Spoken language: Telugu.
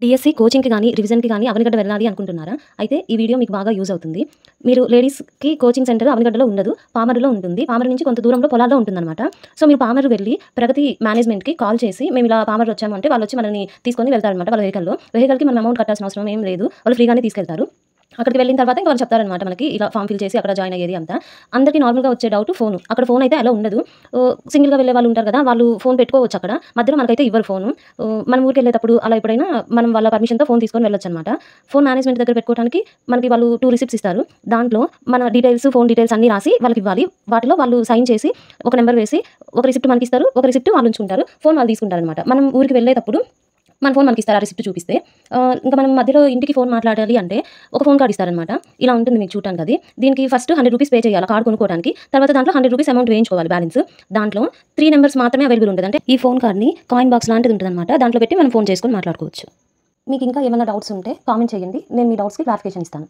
డీఎస్సీ కోచింగ్‌కి గానీ, రివిజన్‌కి గానీ అవనిగడ్డ వెళ్ళాలి అనుకుంటున్నారా? అయితే ఈ వీడియో మీకు బాగా యూజ్ అవుతుంది. మీరు లేడీస్‌కి కోచింగ్ సెంటర్ అవనిగడ్డలో ఉండదు. పామరులో ఉంటుంది. పామరు నుంచి కొంత దూరంలో పొలాల్లో ఉంటుందనమాట. సో, మీరు పామరు వెళ్లి ప్రగతి మేనేజ్మెంట్‌కి కాల్ చేసి, మేము ఇలా పామరు వచ్చాము అంటే వాళ్ళొచ్చి మనల్ని తీసుకొని వెళ్తారనమాట వాళ్ళ వెహికల్‌లో. వెహికల్‌కి మనం అమౌంట్ కట్టాల్సిన అవసరం ఏం లేదు. వాళ్ళు ఫ్రీగానే తీసుకెళ్తారు. అక్కడికి వెళ్ళిన తర్వాత ఇంక వాళ్ళు చెప్తారనమాట మనకి ఇలా ఫార్మ్ ఫిల్ చేసి అక్కడ జాయిన్ అయ్యేది అంతా. అందరికీ నార్మల్‌గా వచ్చే డౌట్ ఫోను. అక్కడ ఫోన్ అయితే అలో ఉండదు. సింగిల్‌గా వెళ్ళే వాళ్ళు ఉంటారు కదా! వాళ్ళు ఫోన్ పెట్టుకోవచ్చు అక్కడ. మధ్యలో మనకైతే ఇవ్వరు ఫోను. మనం ఊరికెళ్ళేటప్పుడు అలా ఎప్పుడైనా మనం వాళ్ళ పర్మిషన్‌తో ఫోన్ తీసుకొని వెళ్ళొచ్చనమాట. ఫోన్ మేనేజ్మెంట్ దగ్గర పెట్టుకోవడానికి మనకి వాళ్ళు 2 రిసిప్ట్స్ ఇస్తారు. దాంట్లో మన డీటెయిల్స్, ఫోన్ డీటెయిల్స్ అన్నీ రాసి వాళ్ళకివ్వాలి. వాటిలో వాళ్ళు సైన్ చేసి ఒక నంబర్ వేసి ఒక రిసిప్ట్ మనకిస్తారు. ఒక రిసిప్ట్ వాళ్ళు ఉంచుకుంటారు. ఫోన్ వాళ్ళు తీసుకుంటారనమాట. మనం ఊరికి వెళ్ళేటప్పుడు మన ఫోన్ మనకిస్తారు ఆ రిసిప్ట్ చూపిస్తే. ఇంకా మనం మధ్యలో ఇంటికి ఫోన్ మాట్లాడాలి అంటే ఒక ఫోన్ కార్డ్ ఇస్తారనమాట. ఇలా ఉంటుంది మీకు చూడటానికి అది. దీనికి ఫస్ట్ ₹100 పే చేయాలి కార్డ్ కొనుక్కోవడానికి. తర్వాత దాంట్లో ₹100 అమౌంట్ వేయించుకోవాలి బ్యాలెన్స్. దాంట్లో 3 నంబర్స్ మాత్రమే అవైలబుల్ ఉంటది. అంటే ఈ ఫోన్ కార్డ్‌ని కాయిన్ బాక్స్ లాంటిది ఉంటదనమాట. దాంట్లో పెట్టి మనం ఫోన్ చేసుకొని మాట్లాడుకోవచ్చు. మీకు ఇంకా ఏమైనా డౌట్స్ ఉంటే కామెంట్ చేయండి. నేను మీ డౌట్స్‌కి క్లారిఫికేషన్ ఇస్తాను.